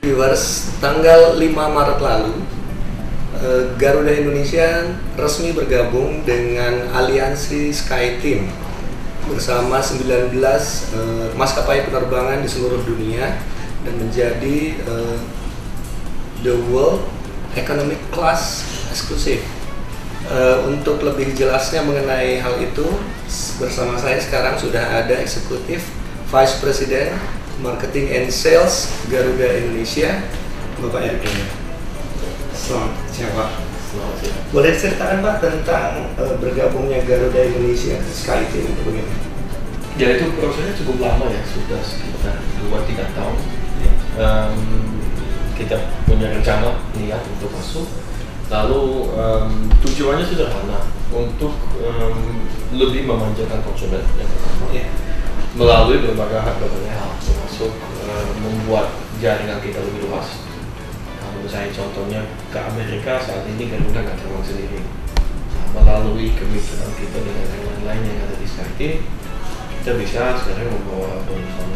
Viewers, tanggal 5 Maret lalu, Garuda Indonesia resmi bergabung dengan aliansi SkyTeam bersama 19 maskapai penerbangan di seluruh dunia dan menjadi the World Economic Class Exclusive. Untuk lebih jelasnya mengenai hal itu, bersama saya sekarang sudah ada Eksekutif Vice President Marketing and Sales Garuda Indonesia, Bapak Erik. Selamat siang, Pak. Selamat siang. Boleh ceritakan, Pak, tentang bergabungnya Garuda Indonesia SkyTeam itu bagaimana? Ya, itu prosesnya cukup lama ya, sudah sekitar 2-3 tahun. Kita punya rencana niat untuk masuk. Lalu tujuannya sederhana, untuk lebih memanjakan konsumen yang pertama, melalui berbagai hal, termasuk membuat jaringan kita lebih luas. Kalau misalnya contohnya ke Amerika saat ini Garuda nggak terbang sendiri. Melalui kemitraan kita dengan airline lain yang ada di SkyTeam, kita bisa sekarang membawa perusahaan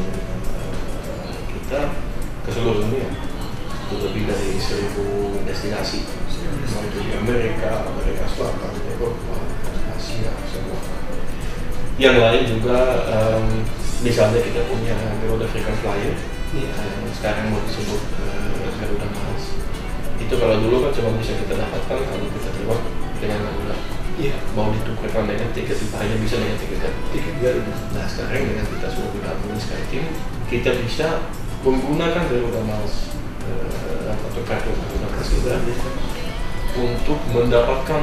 kita ke seluruh dunia. Itu lebih dari 1000 destinasi, mau itu di Amerika Selatan, Eropa, Asia, semua. Yang lain juga, misalnya kita punya Garuda Frequent Flyer, sekarang mau disebut Garuda Miles. Itu kalau dulu kan cuma bisa kita dapatkan kalau kita terbang dengan Garuda. Mau ditukarkan dengan tiket, hanya bisa dengan tiket Garuda. Nah, sekarang dengan kita sudah bergabung di SkyTeam, kita bisa menggunakan Garuda Miles atau kartu Garuda kita untuk mendapatkan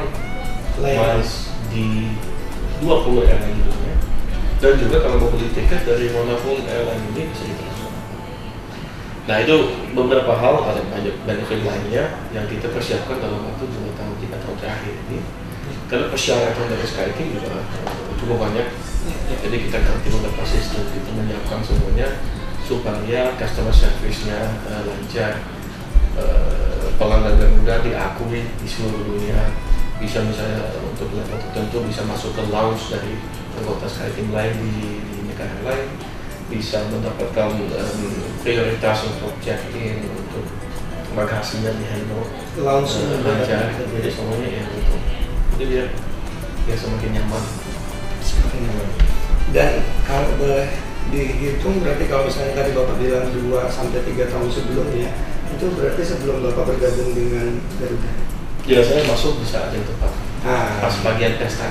miles di 20 airline di dunia, dan juga kalau mau beli tiket dari manapun airline ini bisa ditransfer. Nah, itu beberapa hal, ada banyak benefit lainnya yang kita persiapkan dalam waktu 2 tahun 3 tahun terakhir ini. Karena persyaratan dari SkyTeam juga cukup banyak, jadi kita ganti beberapa sistem, kita menyiapkan semuanya supaya customer service-nya lancar, pelanggan Garuda diakui di seluruh dunia, bisa misalnya untuk level tertentu bisa masuk ke lounge dari anggota SkyTeam lain di negara lain, bisa mendapatkan prioritas untuk check-in, untuk bagasinya di handle lancar, jadi semuanya ya betul. Jadi biar semakin nyaman. Dan kalau boleh dihitung, berarti kalau misalnya tadi Bapak bilang 2-3 tahun sebelumnya, itu berarti sebelum Bapak bergabung dengan Garuda? Ya, saya masuk di saat yang tepat, pas bagian pesta.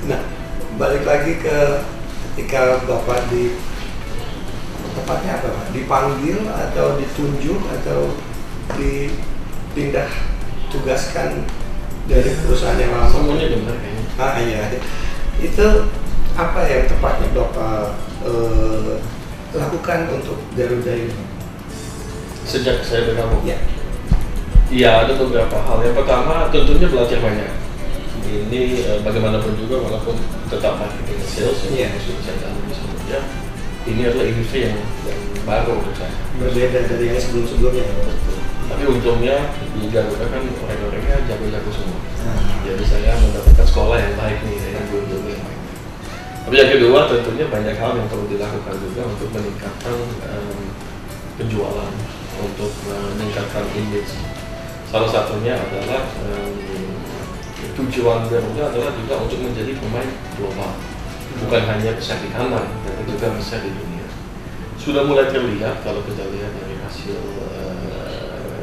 Nah, balik lagi ke ketika Bapak tepatnya apa, Pak? Dipanggil atau ditunjuk atau dipindah tugaskan dari perusahaan yang lama? Semuanya benar kayaknya. Iya. Itu apa yang tepatnya Bapak lakukan untuk Garuda ini? Sejak saya bergabung? Ya, ada beberapa hal. Yang pertama tentunya belajar banyak. Ini bagaimanapun juga, walaupun tetap marketing sales yang saya jalani sebelumnya, ini adalah industri yang baru untuk saya. Berbeda dari yang sebelum-sebelumnya. Tapi untungnya di Garuda kan orang-orangnya jago-jago semua. Jadi saya mendapatkan sekolah yang baik nih, yang guru-guru yang baik. Tapi yang kedua, tentunya banyak hal yang perlu dilakukan juga untuk meningkatkan penjualan, untuk meningkatkan image. Salah satunya adalah tujuan Garuda adalah juga untuk menjadi pemain global, bukan hanya besar di kandang, tapi juga besar di dunia. Sudah mulai terlihat kalau kita lihat dari hasil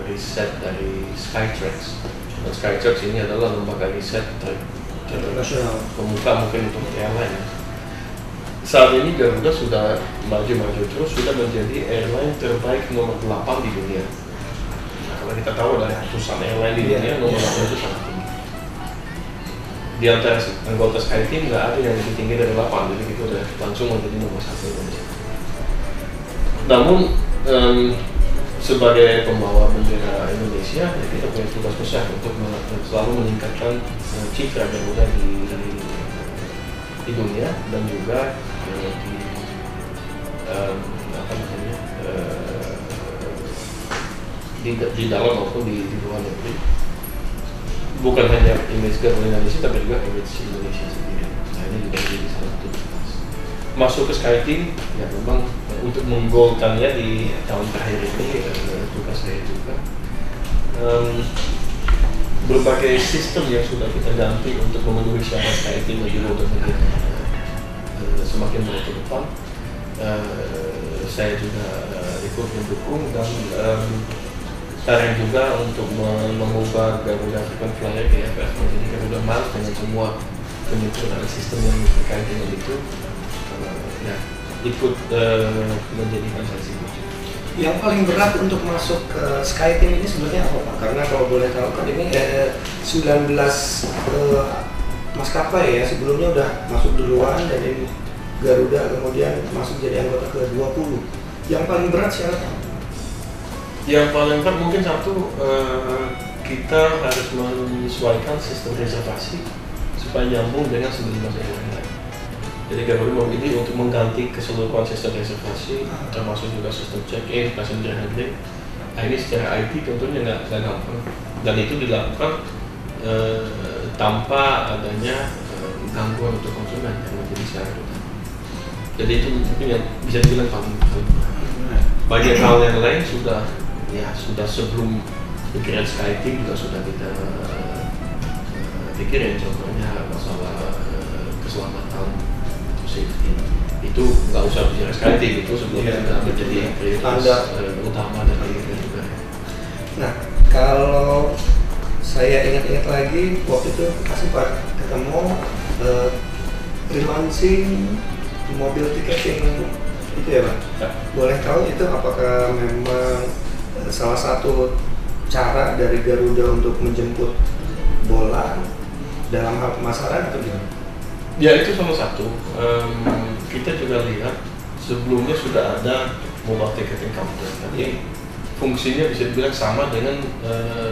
riset dari Skytrax. Dan Skytrax ini adalah lembaga riset internasional pemuka mungkin untuk airline. Saat ini Garuda sudah maju-maju terus, sudah menjadi airline terbaik nomor 8 di dunia. Nah, kalau kita tahu dari ratusan airline di dunia, nomor 8 itu sangat tinggi. Di antara anggota SkyTeam nggak ada yang lebih tinggi dari 8, jadi kita udah langsung menjadi nomor 1 Indonesia. Namun sebagai pembawa bendera Indonesia, kita punya tugas besar untuk selalu meningkatkan citra Garuda di dunia dan juga di dalam maupun di luar negeri. Bukan hanya image Garuda Indonesia, tapi juga image Indonesia sendiri. Nah, ini juga menjadi salah satu tugas. Masuk ke SkyTeam, ya memang untuk menggolkannya di tahun terakhir ini tugas saya juga. Berbagai sistem yang sudah kita ganti untuk memenuhi syarat SkyTeam juga untuk menjadi semakin baik ke depan. Saya juga ikut mendukung dan sekarang juga untuk mengubah Garuda Frequent Flyer ke FF menjadi Garuda Miles dengan semua penyempurnaan sistem yang terkait dengan itu, ya ikut menjadikan saya sibuk. Yang paling berat untuk masuk ke SkyTeam ini sebenarnya apa Pak? Karena kalau boleh tahu kan ini 19 maskapai ya, sebelumnya udah masuk duluan dari Garuda, kemudian masuk jadi anggota ke-20. Yang paling berat siapa? Yang paling berat mungkin satu, kita harus menyesuaikan sistem reservasi supaya nyambung dengan 19 airline lain. Jadi Garuda memilih untuk mengganti keseluruhan sistem reservasi, termasuk juga sistem check-in, passenger handling. Nah, ini secara IT tentunya nggak gampang, dan itu dilakukan tanpa adanya gangguan untuk konsumen yang menjadi syarat utama. Jadi itu mungkin yang bisa dibilang paling berat. Banyak hal yang lain sudah sebelum pikiran SkyTeam juga sudah kita pikirin, contohnya masalah keselamatan, safety, itu nggak usah bicara SkyTeam, itu sebelumnya sudah menjadi prioritas utama dari Garuda. Nah, kalau saya ingat-ingat lagi waktu itu sempat ketemu relaunching mobil tiketing itu ya Pak? Ya. Boleh tahu itu apakah memang salah satu cara dari Garuda untuk menjemput bola dalam hal pemasaran atau gimana? Ya, itu salah satu. Kita juga lihat sebelumnya sudah ada mobile ticketing counter. Jadi fungsinya bisa dibilang sama dengan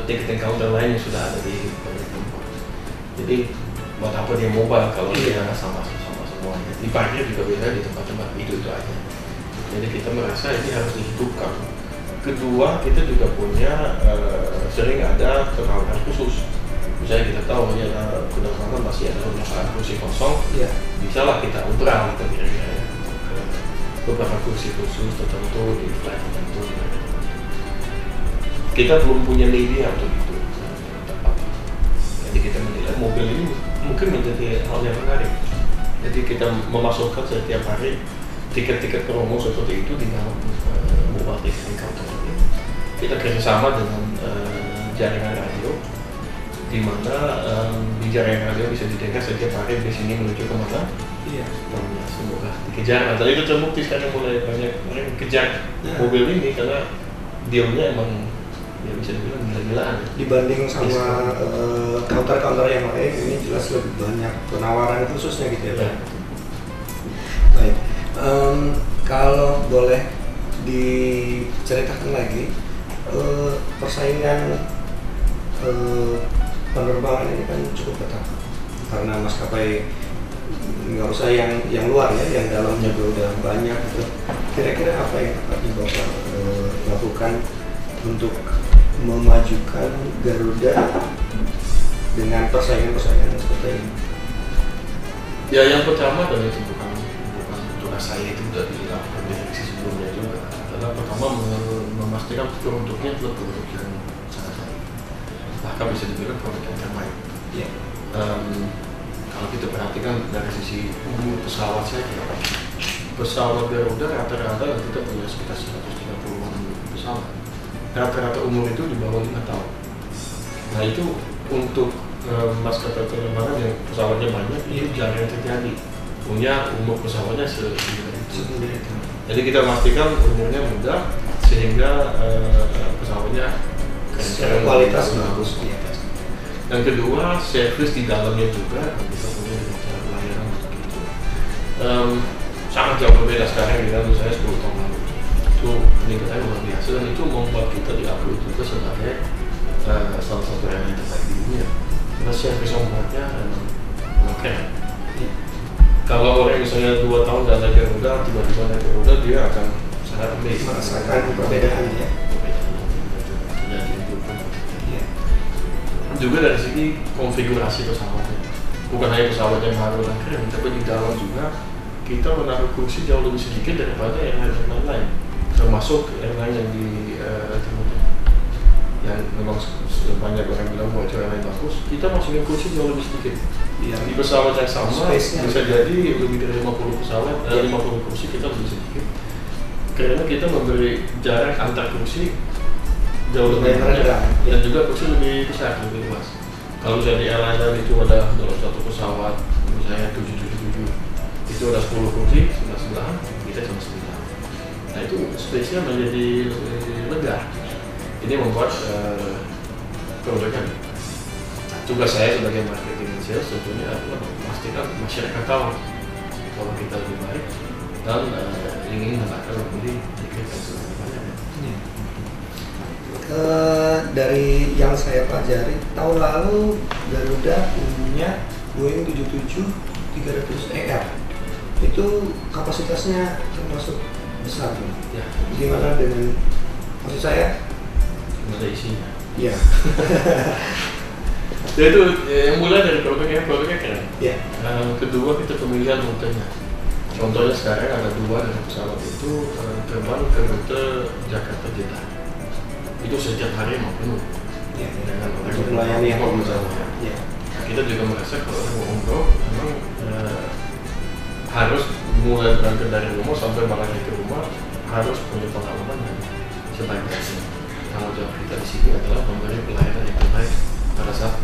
ticketing counter lain yang sudah ada di tempat. Jadi buat apa dia mobile kalau dia sama semuanya? Di parkir juga beda, di tempat-tempat itu aja. Jadi kita merasa ini harus dihidupkan. Kedua, kita juga punya sering ada penawaran khusus. Misalnya kita tahu ini ada penerbangan masih ada beberapa kursi kosong, bisa lah kita ubah kira-kira beberapa kursi khusus tertentu di flight tertentu. Kita belum punya media untuk itu. Jadi kita menilai mobil ini mungkin menjadi hal yang menarik. Jadi kita memasukkan setiap hari tiket-tiket promo seperti itu di dalam mobile ticketing counter ini. Kita kerjasama dengan jaringan radio, di mana di jaringan radio bisa didengar setiap hari di sini menuju ke mana. Iya. Dan semoga dikejar. Nah, itu terbukti sekarang mulai banyak orang kejar mobil ini karena dealnya emang ya bisa dibilang gila-gilaan. Dibanding sama counter-counter yang lain, ini jelas lebih banyak penawaran khususnya gitu ya Pak. Baik. Kalau boleh diceritakan lagi persaingan penerbangan ini kan cukup ketat karena maskapai nggak usah yang luar ya, yang dalamnya juga udah banyak gitu. Kira-kira apa yang akan Bapak lakukan untuk memajukan Garuda dengan persaingan-persaingan seperti ini? Ya, yang pertama, dan itu bukan tugas saya, itu sudah dilakukan direksi sebelumnya juga, adalah pertama memastikan produknya adalah produk yang sangat baik, bahkan bisa dibilang produk yang terbaik. Kalau kita perhatikan dari sisi umur pesawat saja, pesawat Garuda rata-rata kita punya sekitar 130-an pesawat. Rata-rata umur itu di bawah 5 tahun. Nah, itu untuk maskapai penerbangan yang pesawatnya banyak, itu jarang terjadi. Punya umur pesawatnya semudah itu. Jadi kita pastikan umurnya muda sehingga pesawatnya kualitas bagus. Dan kedua, servis di dalamnya juga kita punya pelayanan begitu. Sangat jauh berbeda sekarang dengan saya 10 tahun lalu. Itu peningkatannya luar biasa, dan itu membuat kita diakui juga sebagai salah satu airline terbaik di dunia. Karena servis ombornya memang keren. Kalau orang misalnya 2 tahun nggak naik Garuda, tiba-tiba naik Garuda, dia akan sangat amazed merasakan perbedaannya. Juga dari segi konfigurasi pesawatnya, bukan hanya pesawat yang baru dan keren, tapi di dalam juga kita menaruh kursi jauh lebih sedikit daripada airline lain, termasuk airline yang di Timur Tengah. Yang memang banyak orang bilang bahwa airline bagus, kita masukin kursi jauh lebih sedikit. Di pesawat yang sama bisa jadi lebih dari 50 pesawat, 50 kursi kita lebih sedikit. Karena kita memberi jarak antar kursi jauh lebih banyak dan juga kursi lebih besar, lebih luas. Kalau jadi airline itu ada dalam satu pesawat, misalnya 777, itu ada 10 kursi sebelah-sebelahan, kita cuma 9. Nah itu space-nya menjadi lebih lega. Ini membuat perbaikan. Tugas saya sebagai marketing sales tentunya adalah memastikan masyarakat tahu kalau kita lebih baik dan ingin mendapatkan lebih tiket yang lebih banyak. Dari yang saya pelajari, tahun lalu Garuda punya Boeing 777-300ER. Itu kapasitasnya termasuk besar. Ya. Gimana dengan, maksud saya? Ada isinya. Iya. Jadi itu yang mulai dari produknya keren. Ya. Kedua kita pemilihan rutenya. Contohnya sekarang ada 2 dari pesawat itu terbang ke rute Jakarta Jeddah. Itu setiap hari mau penuh. Ya. Dengan orang Untuk melayani yang mau misalnya. Ya. Kita juga merasa kalau orang mau umroh memang harus mulai berangkat dari rumah sampai balik ke rumah harus punya pengalaman yang sebaik-baiknya. Tanggung jawab kita di sini adalah memberi pelayanan yang terbaik pada saat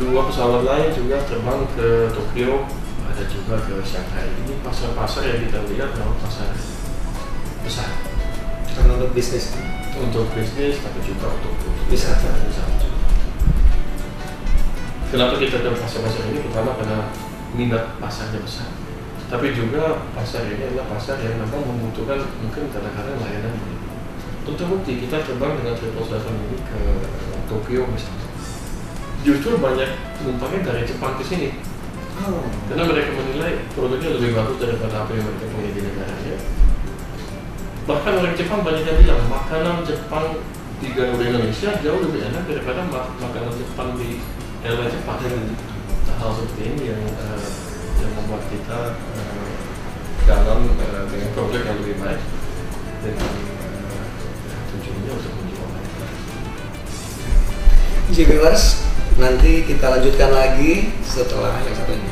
2 pesawat lain juga terbang ke Tokyo, ada juga ke Shanghai. Ini pasar-pasar yang kita lihat adalah pasar besar. Karena untuk bisnis. Untuk bisnis, tapi juga untuk Wisata. Kenapa kita ke pasar-pasar ini? Pertama karena minat pasarnya besar. Tapi juga pasar ini adalah pasar yang memang membutuhkan mungkin kadang-kadang layanan ini. Untuk bukti kita terbang dengan 777 ini ke Tokyo misalnya. Justru banyak penumpangnya dari Jepang ke sini. Karena mereka menilai produknya lebih bagus daripada apa yang mereka punya di negaranya. Bahkan orang Jepang banyak yang bilang makanan Jepang di Garuda Indonesia jauh lebih enak daripada makanan Jepang di airline Jepang. Hal seperti ini yang membuat kita dalam dengan produk yang lebih baik dengan tujuannya untuk menjual. Viewers, nanti kita lanjutkan lagi setelah yang satu ini.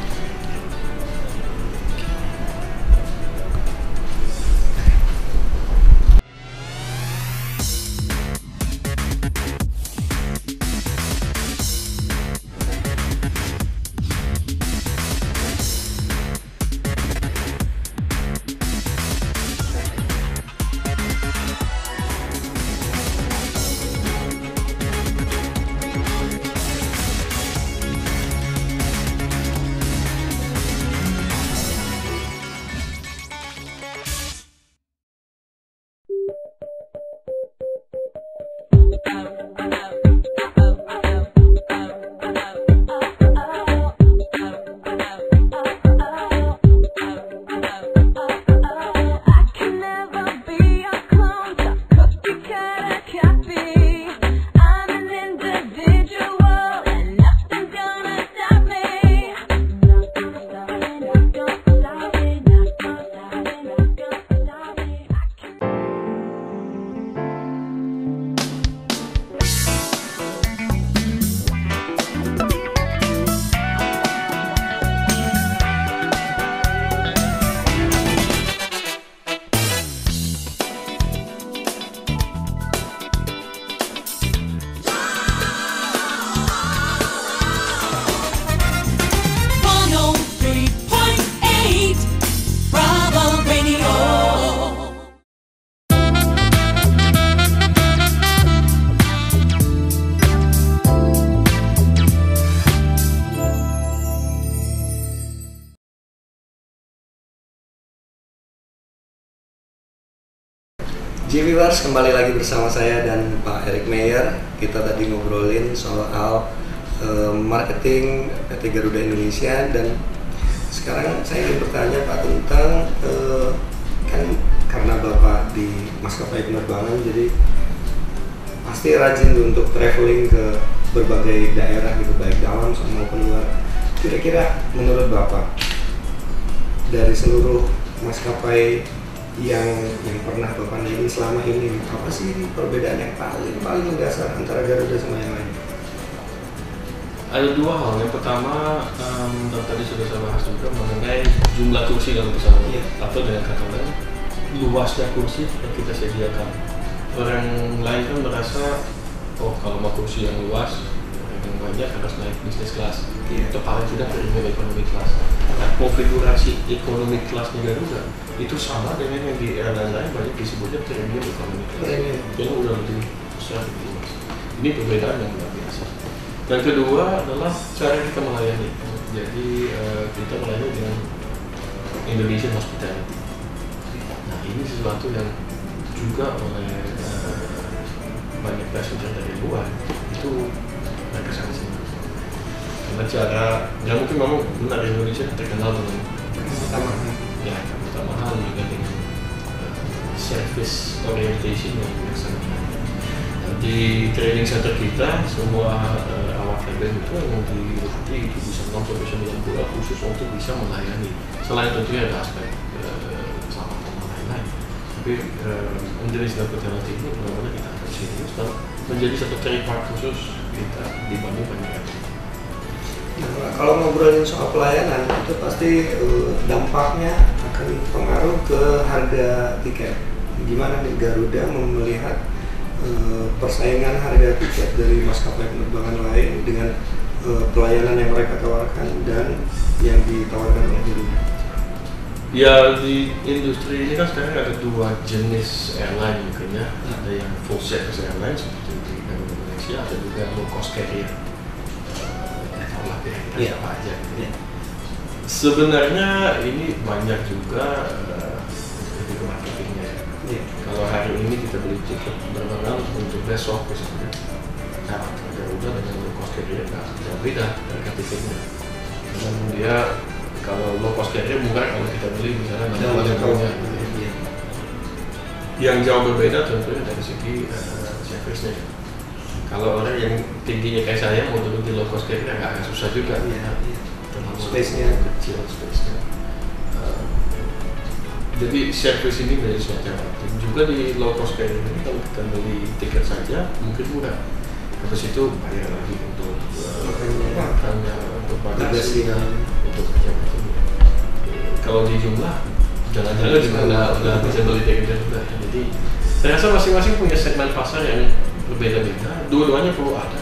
Viewers, kembali lagi bersama saya dan Pak Eric Meyer. Kita tadi ngobrolin soal marketing PT Garuda Indonesia, dan sekarang saya ingin bertanya Pak tentang kan karena Bapak di maskapai penerbangan, jadi pasti rajin untuk traveling ke berbagai daerah gitu, baik dalam maupun luar. Kira-kira menurut Bapak dari seluruh maskapai yang pernah Bapak naiki selama ini, apa sih perbedaan yang paling mendasar antara Garuda sama yang lain? Ada dua hal. Yang pertama, dan tadi sudah saya bahas juga mengenai jumlah kursi dalam pesawat, atau dengan kata lain, luasnya kursi yang kita sediakan. Orang lain kan merasa, oh kalau mau kursi yang luas, yang banyak harus naik bisnis kelas. Itu paling tidak premium economy class. Nah, konfigurasi economy kelasnya Garuda itu sama dengan yang di airline lain, banyak disebutnya premium economy class. Yang udah lebih besar, lebih luas. Ini perbedaan yang luar biasa. Dan kedua adalah cara kita melayani. Jadi kita melayani dengan Indonesian hospitality. Nah, ini sesuatu yang juga oleh banyak passenger dari luar itu mereka sangat senang. Karena cara, ya mungkin memang benar Indonesia terkenal dengan mahal juga dengan service orientation yang sangat baik. Di training center kita semua awak cabin itu yang dilatih itu bisa 6-9 bulan khusus untuk bisa melayani. Selain tentunya ada aspek keselamatan dan lain-lain, tapi Indonesian hospitality ini benar-benar kita akan serius dan menjadi satu trademark khusus kita dibanding banyak yang lain. Nah, kalau ngobrolin soal pelayanan itu pasti dampaknya akan pengaruh ke harga tiket. Gimana nih Garuda melihat persaingan harga tiket dari maskapai penerbangan lain dengan pelayanan yang mereka tawarkan dan yang ditawarkan oleh Garuda? Ya, di industri ini kan sekarang ada dua jenis airline mungkin ya. Ada yang full service airline seperti di Garuda Indonesia, ada juga low cost carrier. Apa aja gitu. Sebenarnya ini banyak juga lebih ke marketingnya. Kalau hari ini kita beli tiket penerbangan untuk besok misalnya, nah Garuda dengan low cost carrier nggak beda harga tiketnya. Dan dia kalau low cost carrier murah kalau kita beli misalnya namanya yang jauh berbeda tentunya dari segi service-nya. Kalau orang yang tingginya kayak saya mau duduk di low cost carrier agak susah juga. Terlalu space-nya kecil, space-nya. Jadi service ini menjadi suatu yang penting. Juga di low cost carrier ini kalau kita beli tiket saja mungkin murah. Habis itu bayar lagi untuk makannya, untuk bagasi, untuk macam-macam. Kalau di jumlah, jalan-jalan juga udah bisa beli tiket juga. Jadi saya rasa masing-masing punya segmen pasar yang berbeda-beda. Dua-duanya perlu ada,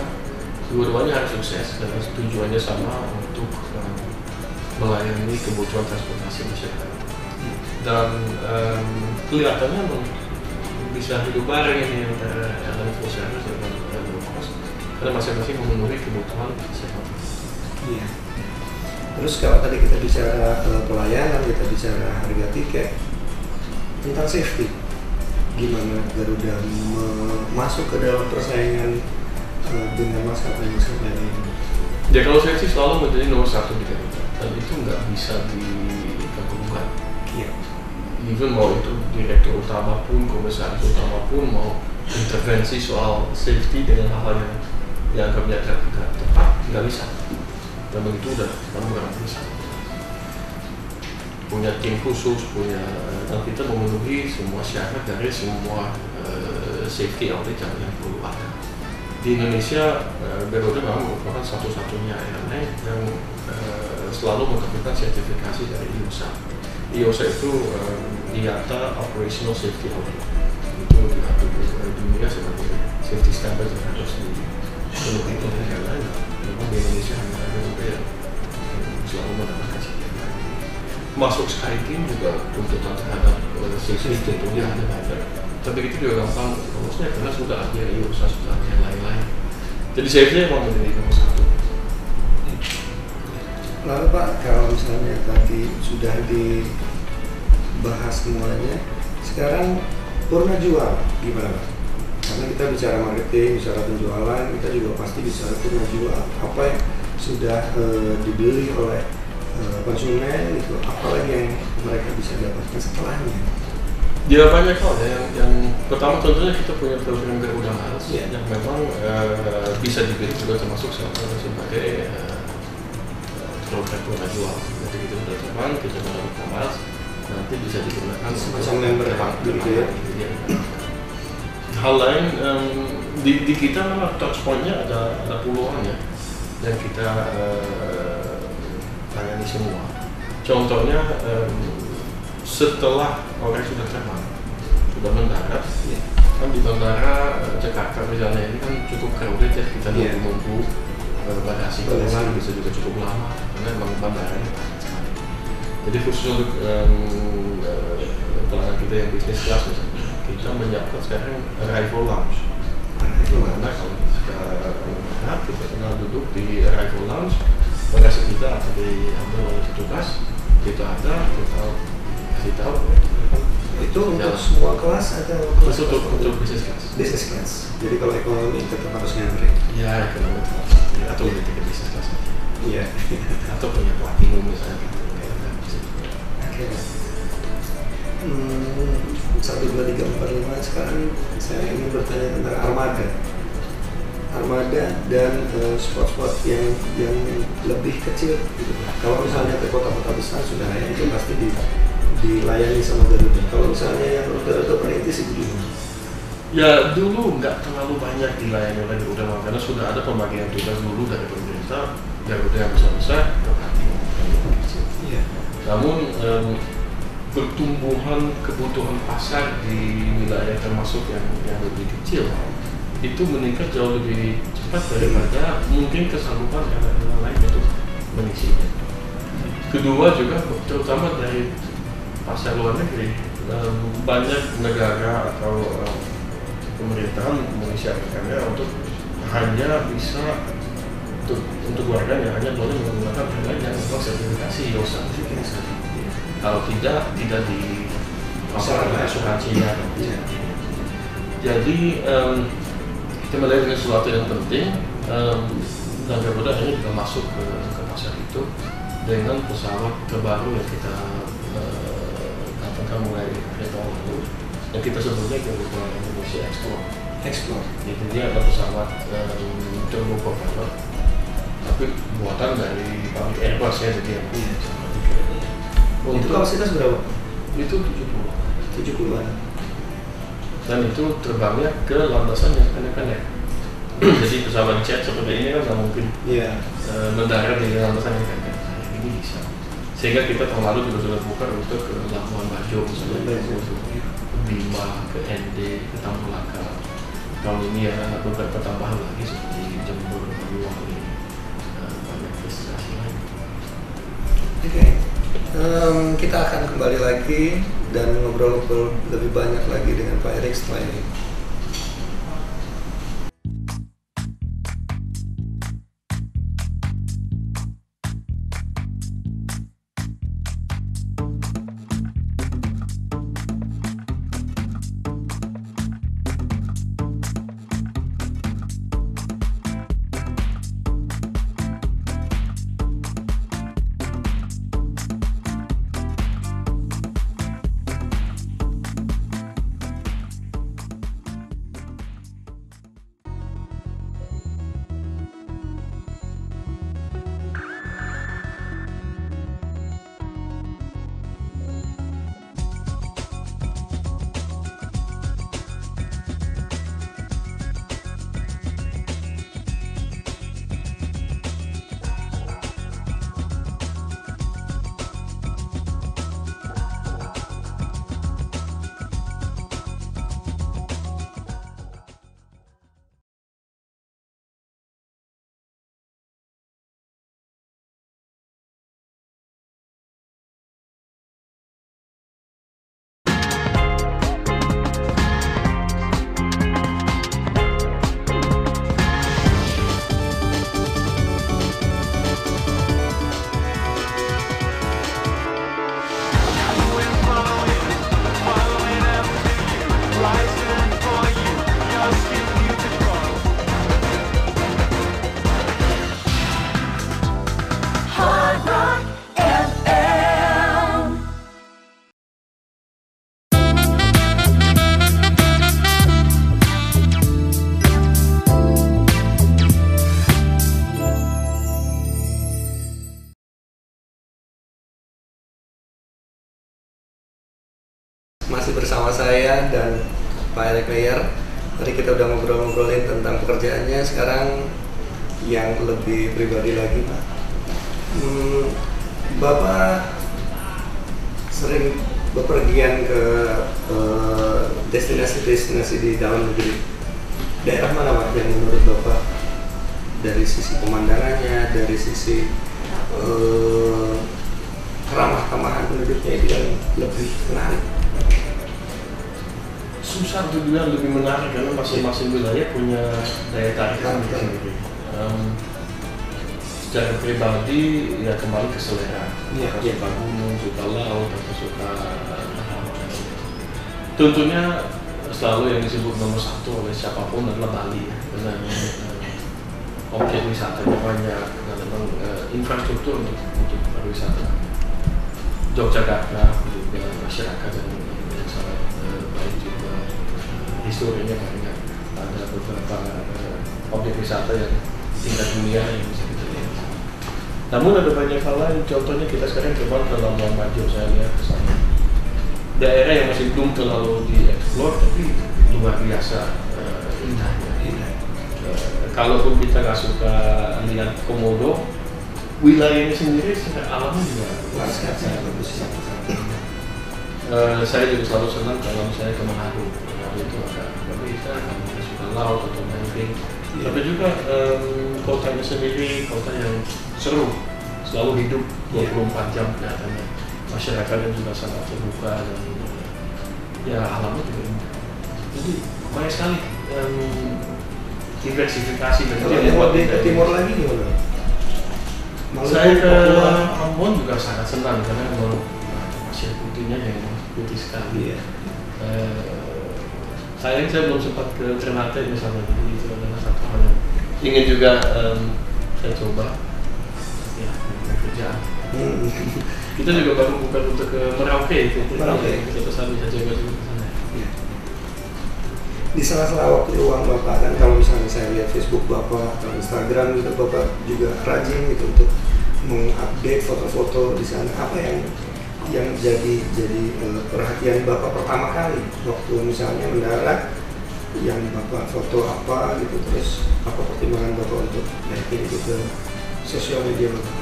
dua-duanya harus sukses dan tujuannya sama untuk melayani kebutuhan transportasi masyarakat. Dan kelihatannya bisa hidup bareng ini antara airline full service dan low cost karena masing-masing memenuhi kebutuhan masyarakat. Iya. Terus kalau tadi kita bicara pelayanan, kita bicara harga tiket, tentang safety, gimana Garuda masuk ke dalam persaingan dengan maskapai-maskapai lain? Ya kalau saya sih selalu menjadi nomor satu di Garuda dan itu nggak bisa digabungkan. Iya. Even mau itu direktur utama pun, komisaris utama pun mau intervensi soal safety dengan hal-hal yang dianggapnya tidak tepat, nggak bisa. Dan begitu udah kamu nggak bisa. Punya tim khusus, dan kita memenuhi semua syarat dari semua safety audit yang perlu ada. Di Indonesia, Garuda memang merupakan satu-satunya airline yang selalu mendapatkan sertifikasi dari IOSA. IOSA itu IATA Operational Safety Audit. Itu diatur di dunia sebagai safety standard yang harus dipenuhi oleh airline. Memang di Indonesia hanya ada yang selalu mendapatkan sertifikasi. Masuk SkyTeam juga tuntutan terhadap safety tentunya ada. Tapi itu juga gampang lolosnya karena sudah ada IOSA, sudah ada yang lain-lain. Jadi safety memang menjadi nomor satu. Lalu Pak, kalau misalnya tadi sudah dibahas semuanya, sekarang purna jual gimana Pak? Karena kita bicara marketing, bicara penjualan, kita juga pasti bicara purna jual. Apa yang sudah dibeli oleh konsumen itu, apalagi yang mereka bisa dapatkan setelahnya? Ya banyak hal ya. Yang pertama tentunya kita punya program Garuda Miles yang memang bisa dipilih juga termasuk sebagai program jual. Jadi kita sudah terbang, kita mendapat kamar, nanti bisa digunakan semacam member gitu ya. Hal lain di kita memang touch point-nya ada puluhan ya, dan kita tangani semua. Contohnya setelah orang sudah terbang, sudah mendarat, kan di bandara Jakarta misalnya ini kan cukup crowded ya, kita nunggu bagasi pulang bisa juga cukup lama karena memang bandaranya padat sekali. Jadi khusus untuk pelanggan kita yang bisnis kelas misalnya, kita menyiapkan sekarang arrival lounge. Dimana kalau kita mendarat, kita tinggal duduk di arrival lounge, bagasi kita akan diambil oleh petugas, kita ada, kita kasih tahu. Itu untuk semua kelas atau kelas untuk business class? Business class. Jadi kalau ekonomi tetap harus ngantri. Ya, ekonomi atau lebih tiket business class. Iya. Atau punya platinum misalnya gitu. Oke. 1, 2, 3, 4, 5. Sekarang saya ingin bertanya tentang armada dan spot-spot yang lebih kecil gitu. Kalau misalnya ke kota-kota besar sudah ya itu pasti dilayani sama Garuda. Kalau misalnya yang rute-rute perintis itu gimana? Ya dulu nggak terlalu banyak dilayani oleh Garuda karena sudah ada pembagian tugas dulu dari pemerintah, Garuda yang besar-besar ke platinum yang kecil. Iya. Namun pertumbuhan kebutuhan pasar di wilayah termasuk yang lebih kecil itu meningkat jauh lebih cepat daripada mungkin kesanggupan yang lain untuk mengisinya. Kedua juga terutama dari pasar luar negeri, banyak negara atau pemerintahan mengisyaratkannya untuk hanya bisa untuk warganya hanya boleh menggunakan airline yang memang sertifikasi IOSA. Kalau tidak di asuransinya. Jadi kita melihat ini sesuatu yang penting, dan Garuda ini juga masuk ke pasar itu dengan pesawat terbaru yang kita datangkan mulai akhir tahun lalu, yang kita sebutnya Garuda Indonesia Explore. Jadi dia adalah pesawat turbopropeller, tapi buatan dari pabrik Airbus ya, jadi yang sama juga. Itu kapasitas berapa? Itu 70-an. Dan itu terbangnya ke landasan yang pendek-pendek. Jadi pesawat jet seperti ini kan nggak mungkin mendarat di landasan yang pendek. Ini bisa. Sehingga kita tahun lalu juga sudah buka rute ke Labuan Bajo, misalnya ke Bima, ke ND, ke Tambulaka. Tahun ini ada beberapa tambahan lagi seperti Jember, Banyuwangi, banyak destinasi lain. Oke. Kita akan kembali lagi dan ngobrol lebih banyak lagi dengan Pak Erik setelah ini. Pak Eric Meyer. Tadi kita udah ngobrolin tentang pekerjaannya. Sekarang yang lebih pribadi lagi, Pak. Bapak sering bepergian ke destinasi-destinasi di dalam negeri. Daerah mana, Pak, yang menurut Bapak dari sisi pemandangannya, dari sisi keramah tamahan penduduknya itu yang lebih menarik? Susah untuk bilang lebih menarik karena masing-masing wilayah punya daya tarikan sendiri. Secara pribadi ya kembali ke selera. Suka gunung, suka laut, atau suka tentunya selalu yang disebut nomor satu oleh siapapun adalah Bali ya. Karena objek wisatanya banyak dan memang infrastruktur untuk pariwisata. Yogyakarta juga masyarakat yang sangat baik juga, historinya banyak, ada beberapa objek wisata yang tingkat dunia yang bisa kita lihat. Namun ada banyak hal lain, contohnya kita sekarang coba ke Labuan Bajo, saya lihat ke sana. Daerah yang masih belum terlalu dieksplor tapi luar biasa indahnya. Kalaupun kita nggak suka lihat komodo, wilayahnya sendiri secara alamnya juga sangat bagus. Saya juga selalu senang kalau misalnya ke Manado. Manado itu agak berbeda, kalau kita suka laut atau diving. Tapi juga kotanya sendiri, kota yang seru, selalu hidup 24 jam kelihatannya. Masyarakatnya juga sangat terbuka dan ya alamnya juga indah. Jadi banyak sekali diversifikasi dan kalau ke timur lagi gimana? Saya ke Ambon juga sangat senang karena memang pasir putihnya yang putih sekali. Sayang saya belum sempat ke Ternate misalnya, jadi itu adalah satu hal yang ingin juga saya coba. Ya, kerjaan. Kita juga baru buka untuk ke Merauke itu. Kita pesan bisa coba juga ke sana. Di sela-sela waktu luang Bapak kan, kalau misalnya saya lihat Facebook Bapak atau Instagram gitu, Bapak juga rajin gitu untuk mengupdate foto-foto di sana. Apa yang jadi perhatian Bapak pertama kali waktu misalnya mendarat, yang Bapak foto apa gitu, terus apa pertimbangan Bapak untuk naikin itu ke sosial media Bapak?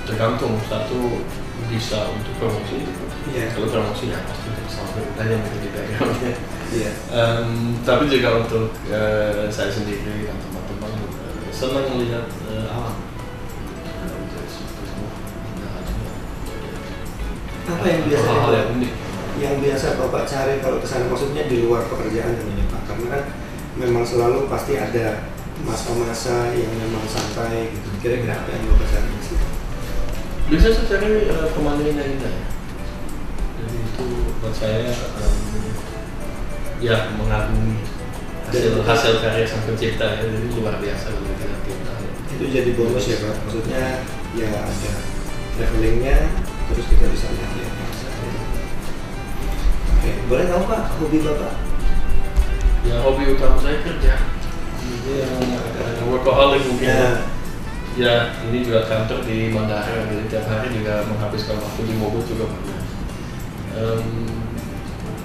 Tergantung, satu bisa untuk promosi. Kalau promosi ya pasti sampai tanya menjadi backgroundnya. Tapi juga untuk saya sendiri dan teman-teman senang melihat alam. Apa yang biasa yang biasa Bapak cari kalau kesana, maksudnya di luar pekerjaan ini Pak? Karena kan memang selalu pasti ada masa-masa yang memang santai gitu. Kira-kira apa yang Bapak cari di situ? Biasanya saya cari pemandangan yang indah. Jadi itu buat saya ya mengagumi hasil karya sang pencipta ya, jadi luar biasa kalau kita lihat. Itu jadi bonus ya Pak, maksudnya ya ada travelingnya, terus kita bisa lihat. Oke, boleh tahu Pak hobi Bapak? Ya hobi utama saya kerja. Jadi yang workaholic mungkin. Ya ini juga kantor di Mandara, jadi tiap hari juga menghabiskan waktu di mobil juga banyak.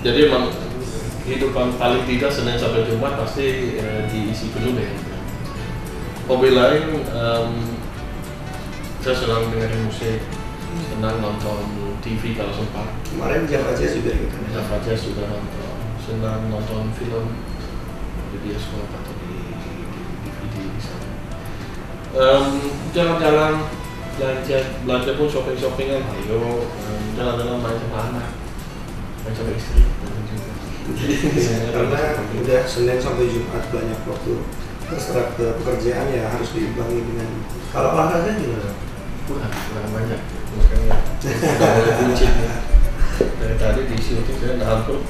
Jadi emang kehidupan paling tidak Senin sampai Jumat pasti diisi penuh deh. Hobi lain, saya senang dengerin musik, senang nonton TV kalau sempat. Kemarin Java Jazz juga gitu. Java Jazz juga nonton, senang nonton film di bioskop atau di DVD di sana. Jalan-jalan, belanja pun shopping-shoppingan, ayo jalan-jalan main sama anak, main sama istri, juga. Karena udah Senin sampai Jumat banyak waktu terserap ke pekerjaan, ya harus diimbangi dengan. Kalau olahraga gimana? Kurang banyak, makanya nggak boleh buncit ya. Dari tadi di syuting saya nahan perut,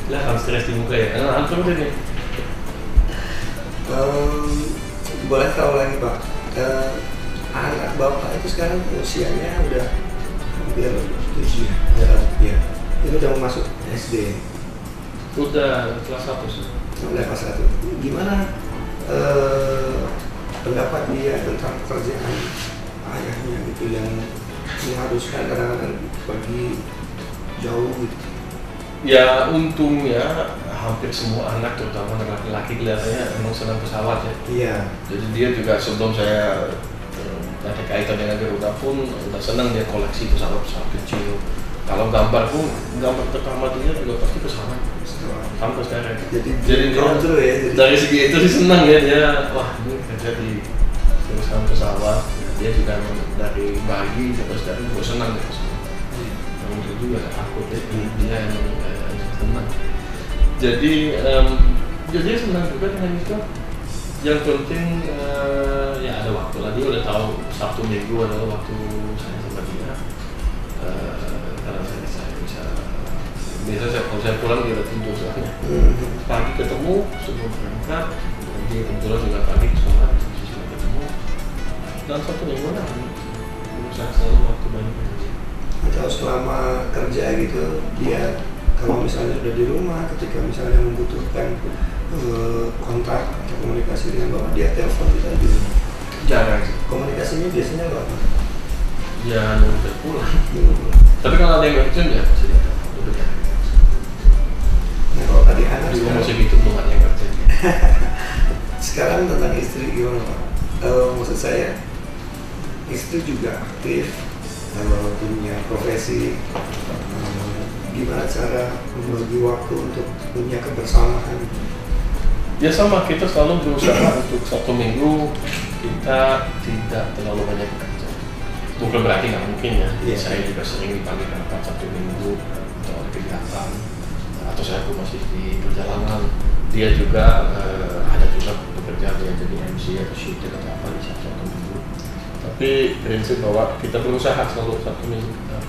lah kan stres di muka ya, nahan perut ini. Boleh tahu lagi Pak, anak Bapak itu sekarang usianya udah hampir 7 ya? Itu udah mau masuk SD? Udah kelas 1 sih. Udah kelas 1. Gimana pendapat dia tentang pekerjaan ayahnya gitu, yang mengharuskan kadang-kadang pergi jauh gitu? Ya untungnya hampir semua anak, terutama anak laki-laki, kelihatannya emang senang pesawat ya. Iya. Jadi dia juga sebelum saya ada kaitan dengan Garuda pun udah senang dia koleksi pesawat-pesawat kecil. Kalau gambar pertama dia juga pasti pesawat. Sampai sekarang. Jadi dia, dari segi itu sih senang ya dia. Wah, ini kerja di perusahaan pesawat. Dia juga dari bayi terus dari gue senang ya pesawat. Namun itu juga takut ya, dia yang senang. Jadi dia senang juga dengan itu. Yang penting ya ada waktu lah, dia udah tahu Sabtu Minggu adalah waktu saya sama dia. Karena saya bisa biasa kalau saya pulang dia udah tidur soalnya. Pagi ketemu sebelum berangkat, dia kebetulan juga pagi sholat sudah ketemu. Dan Sabtu Minggu lah saya selalu waktu banyak. Atau selama kerja gitu dia kalau misalnya udah di rumah, ketika misalnya membutuhkan kontak atau komunikasi dengan bapak, dia telepon kita di rumah. Jarang sih. Komunikasinya biasanya apa? Ya nunggu pulang. Tapi kalau ada yang urgent ya pasti dia telepon. Nah kalau tadi anak juga masih gitu belum ada yang urgent. Sekarang tentang istri gimana Pak? Maksud saya istri juga aktif, punya profesi. Gimana cara membagi waktu untuk punya kebersamaan? Ya sama, kita selalu berusaha untuk Sabtu Minggu kita tidak terlalu banyak bekerja. Bukan berarti nggak mungkin ya. Yeah. Saya juga sering dipanggil kenapa Sabtu Minggu atau ada kegiatan, atau saya pun masih di perjalanan. Dia juga ada juga bekerja, dia jadi MC atau shooting atau apa di Sabtu atau Minggu. Tapi prinsip bahwa kita berusaha selalu Sabtu Minggu kita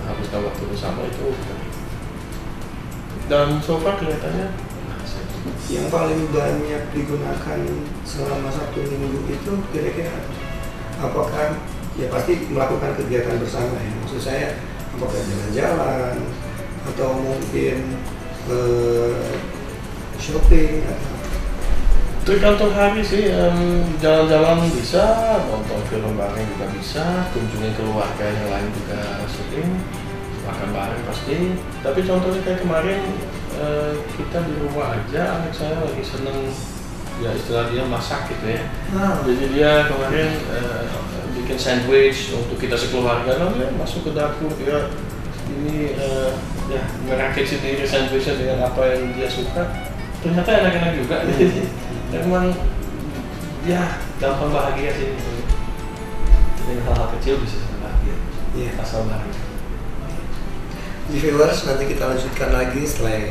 habiskan waktu bersama itu. Dan so far kelihatannya yang paling banyak digunakan selama Sabtu Minggu itu kira-kira apakah ya pasti melakukan kegiatan bersama ya, maksud saya apakah jalan-jalan atau mungkin shopping atau tergantung hari sih. Jalan-jalan bisa, nonton film bareng juga bisa, kunjungi keluarga yang lain juga sering, makan bareng pasti. Tapi contohnya kayak kemarin kita di rumah aja, anak saya lagi seneng ya istilah dia masak gitu ya. Jadi dia kemarin bikin sandwich untuk kita sekeluarga, dia masuk ke dapur, dia ini ya merakit sendiri sandwichnya dengan apa yang dia suka. Ternyata enak-enak juga. Emang ya gampang bahagia sih dengan hal-hal kecil bisa bahagia. Iya. Asal bahagia. Viewers, nanti kita lanjutkan lagi setelah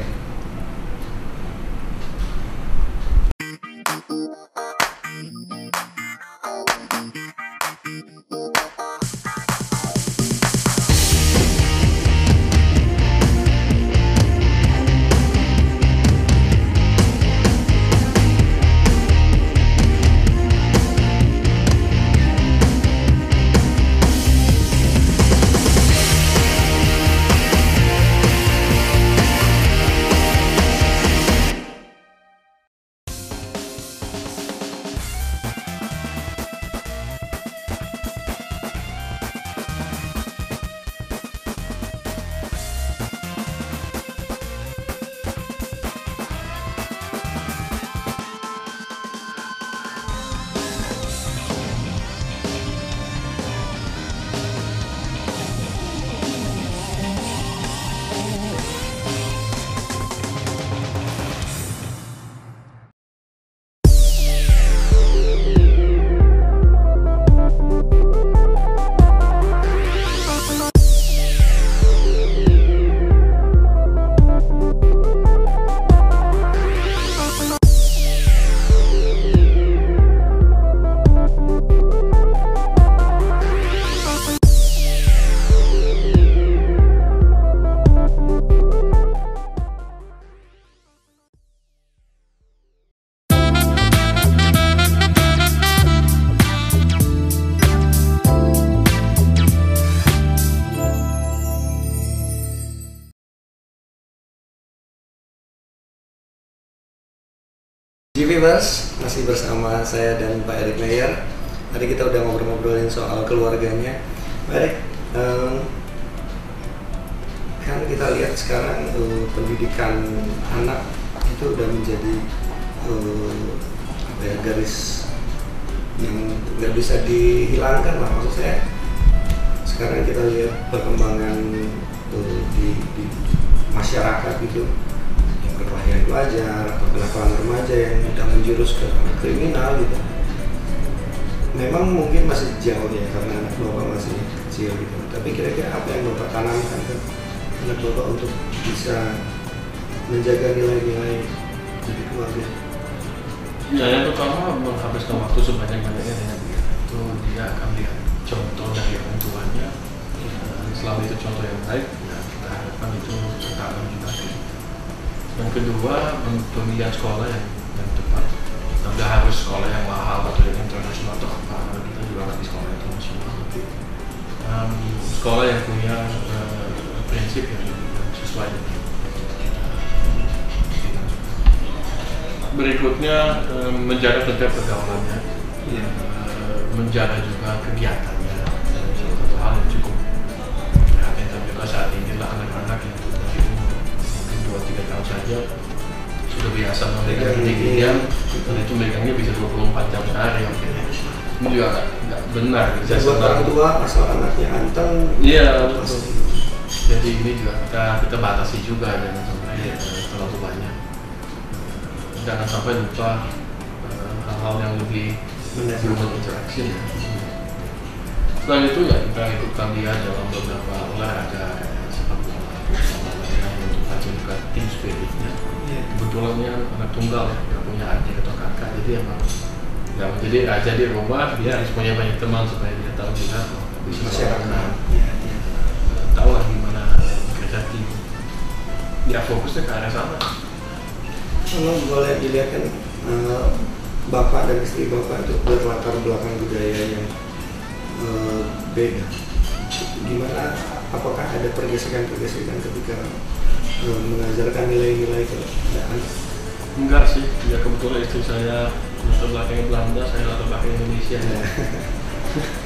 Viewers, masih bersama saya dan Pak Erick Meyer. Tadi kita udah ngobrol-ngobrolin soal keluarganya. Pak Erick, kan kita lihat sekarang pendidikan anak itu udah menjadi garis yang nggak bisa dihilangkan lah. Maksud saya sekarang kita lihat perkembangan di masyarakat gitu, perkelahian pelajar atau kenakalan remaja yang udah menjurus ke kriminal gitu. Memang mungkin masih jauh ya karena anak bapak masih kecil gitu. Tapi kira-kira apa yang bapak tanamkan ke anak bapak untuk bisa menjaga nilai-nilai di keluarga? Ya, yang pertama menghabiskan waktu sebanyak-banyaknya dengan dia. Itu dia akan lihat contoh dari orang tuanya. Selama itu contoh yang baik, ya kita harapkan itu tertanam juga. Yang kedua, pemilihan sekolah yang tepat. Nggak harus sekolah yang mahal atau yang internasional atau apa. Kita juga nggak di sekolah internasional. Sekolah yang punya prinsip yang sesuai dengan kita. Berikutnya menjaga tetap pergaulannya, menjaga juga kegiatannya. Satu hal yang cukup perhatian juga saat ini lah anak-anak yang dari umur 2-3 tahun saja sudah biasa memegang tingginya, dan itu megangnya bisa 24 jam sehari. Ini juga nggak benar. Buat orang tua asal anaknya anteng. Iya, betul. Jadi ini juga kita batasi juga, jangan sampai terlalu banyak. Jangan sampai lupa hal-hal yang lebih human interaction. Selain itu ya kita ikutkan dia dalam beberapa olahraga sepak bola, bersama lainnya untuk menjaga tim spiritnya. Kebetulannya anak tunggal ya, nggak punya adik atau kakak, jadi emang nggak menjadi raja di rumah, dia harus punya banyak teman supaya dia tahu juga bisa masyarakat, tahu lah gimana bekerja tim. Dia fokusnya ke arah sana. Kalau boleh dilihat kan bapak dan istri bapak itu berlatar belakang budaya yang beda. Gimana? Apakah ada pergesekan-pergesekan ketika mengajarkan nilai-nilai ke anak? Enggak sih, ya kebetulan istri saya latar belakangnya Belanda, saya latar belakang Indonesia.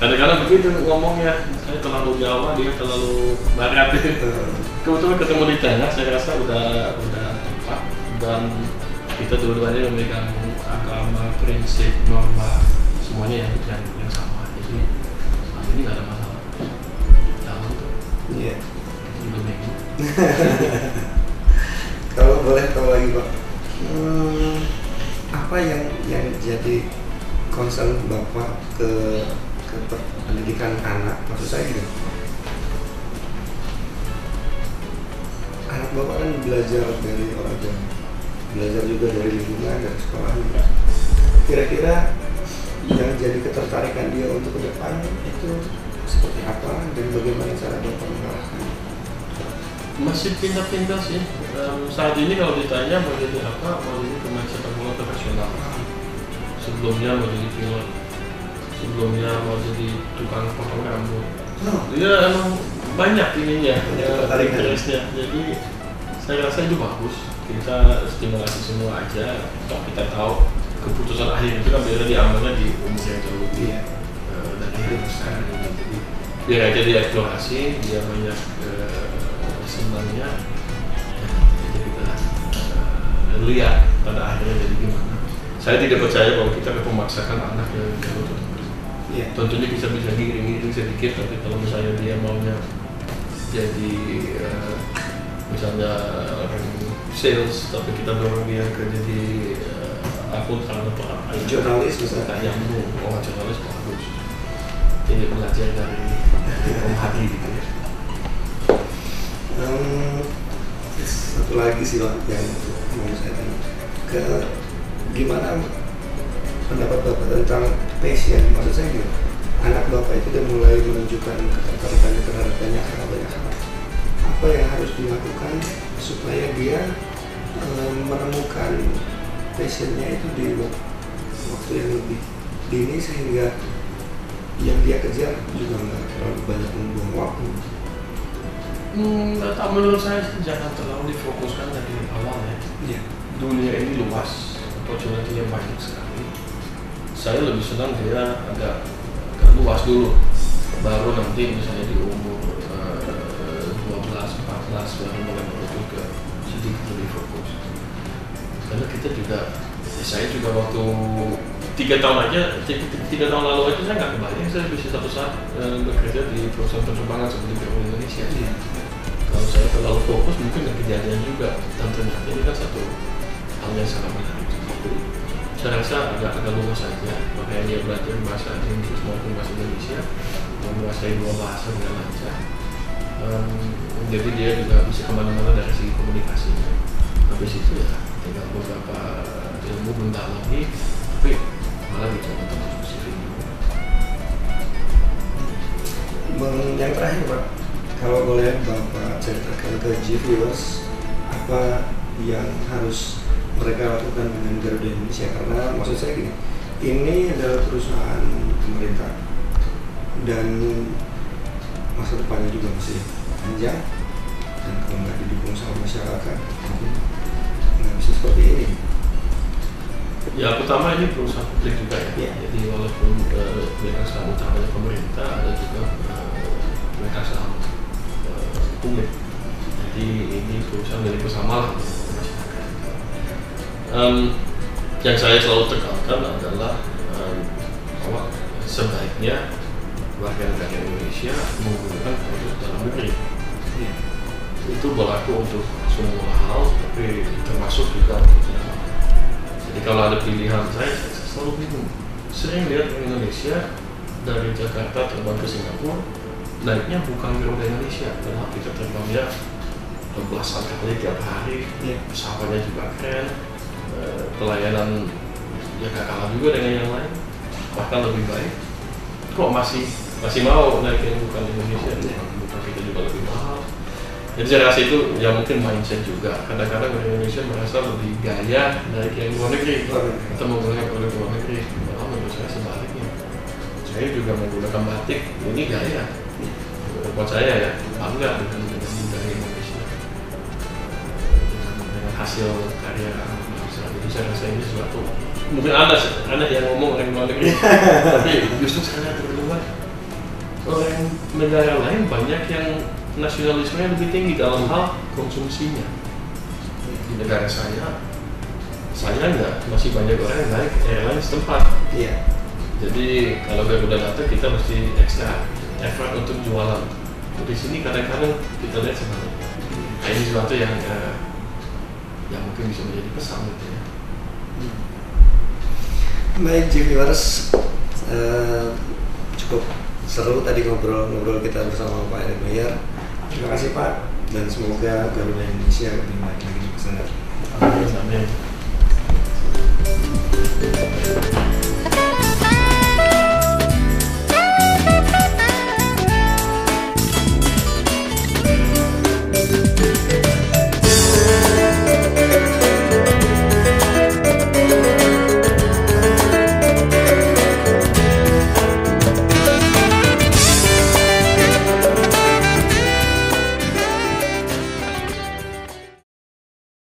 Kadang-kadang begitu ngomongnya, saya terlalu Jawa, dia terlalu Barat. Kebetulan ketemu di tengah, saya rasa udah tepat, dan kita dua-duanya memegang agama, prinsip, norma, semuanya yang sama. Jadi selama ini nggak ada masalah. Tahu tuh. Iya. Itu minggu. Kalau boleh tahu lagi Pak, apa yang jadi concern Bapak ke pendidikan anak? Maksud saya gitu, anak Bapak kan belajar dari orang tua, belajar juga dari lingkungan, dari sekolah juga. Kira-kira yang jadi ketertarikan dia untuk ke depan itu seperti apa dan bagaimana cara Bapak mengarahkan? Masih pindah-pindah sih. Saat ini kalau ditanya mau jadi apa, mau jadi pemain sepak bola profesional. Sebelumnya mau jadi pilot, sebelumnya mau jadi tukang potong rambut. Dia emang banyak ininya, interestnya. Jadi saya rasa itu bagus. Kita stimulasi semua aja. Toh kita tahu keputusan akhir itu kan biasanya diambilnya di umur yang jauh lebih dari besar. Jadi biar aja dia eksplorasi, dia banyak senangnya, jadi kita lihat pada akhirnya jadi gimana. Saya tidak percaya bahwa kita memaksakan anak yang jauh terus. Tentunya bisa giring-giring sedikit, tapi kalau misalnya dia maunya jadi misalnya orang sales, tapi kita dorong dia ke jadi akuntan atau apa, jurnalis misalnya, nyambung. Jurnalis bagus. Jadi belajar dari Om Hadi gitu ya. Satu lagi sih Pak yang mau saya tanya, gimana pendapat Bapak tentang passion? Maksud saya gini, anak Bapak itu udah mulai menunjukkan ketertarikannya terhadap banyak hal. Apa yang harus dilakukan supaya dia menemukan passionnya itu di waktu yang lebih dini, sehingga yang dia kejar juga nggak terlalu banyak membuang waktu? Menurut saya jangan terlalu difokuskan dari awal ya. Dunia ini luas, opportunity-nya banyak sekali. Saya lebih senang dia agak luas dulu, baru nanti misalnya di umur 12-14 kelas baru mulai juga sedikit lebih fokus. Karena kita juga, saya juga waktu 3 tahun tahun lalu aja saya nggak kebayang saya bisa satu saat bekerja di perusahaan penerbangan seperti Garuda Indonesia. Kalau saya terlalu fokus mungkin nggak kejadian juga, dan ternyata ini kan satu hal yang sangat menarik. Saya rasa agak luas saja, makanya dia belajar bahasa Inggris maupun bahasa Indonesia, menguasai 2 bahasa dengan lancar. Jadi dia juga bisa kemana-mana dari segi komunikasinya. Habis itu ya tinggal beberapa ilmu mendalami, tapi malah dicoba untuk diskusi video. Yang terakhir Pak, kalau boleh Bapak ceritakan ke G-Viewers apa yang harus mereka lakukan dengan Garuda Indonesia, karena maksud saya gini, ini adalah perusahaan pemerintah dan masa depannya juga masih panjang, dan kalau nggak didukung sama masyarakat mungkin nggak bisa seperti ini. Ya pertama ini perusahaan publik juga ya. Jadi walaupun mereka saham utamanya pemerintah, ada juga mereka saham publik. Jadi ini perusahaan milik bersama lah masyarakat. Yang saya selalu tekankan adalah bahwa sebaiknya warga negara Indonesia menggunakan produk dalam negeri. Itu berlaku untuk semua hal, tapi termasuk juga untuk dalam. Jadi kalau ada pilihan, saya selalu bingung. Sering lihat Indonesia dari Jakarta terbang ke Singapura, naiknya bukan Garuda Indonesia, padahal kita terbangnya belasan kali tiap hari, pesawatnya juga keren, pelayanan ya gak kalah juga dengan yang lain, bahkan lebih baik. Kok masih mau naikin bukan Indonesia, bukan kita juga lebih mahal. Jadi saya rasa itu ya mungkin mindset juga. Kadang-kadang orang Indonesia merasa lebih gaya dari yang luar negeri. Kita menggunakan produk luar negeri. Malah menurut saya sebaliknya. Saya juga menggunakan batik. Ini gaya. Buat saya ya bangga dengan budaya Indonesia. Dengan hasil karya bangsa. Jadi saya rasa ini sesuatu. Mungkin ada yang ngomong orang luar negeri. Tapi justru saya terluar. Orang negara lain banyak yang nasionalismenya lebih tinggi dalam hal konsumsinya. Di negara saya enggak, masih banyak orang yang naik airline setempat. Jadi kalau Garuda datang kita mesti ekstra effort untuk jualan. Di sini kadang-kadang kita lihat sebenarnya ini sesuatu yang mungkin bisa menjadi pesan gitu ya. Baik G-Viewers, cukup seru tadi ngobrol kita bersama Pak Erick Meyer. Terima kasih Pak, dan semoga Garuda Indonesia lebih baik lagi di sana. Amin.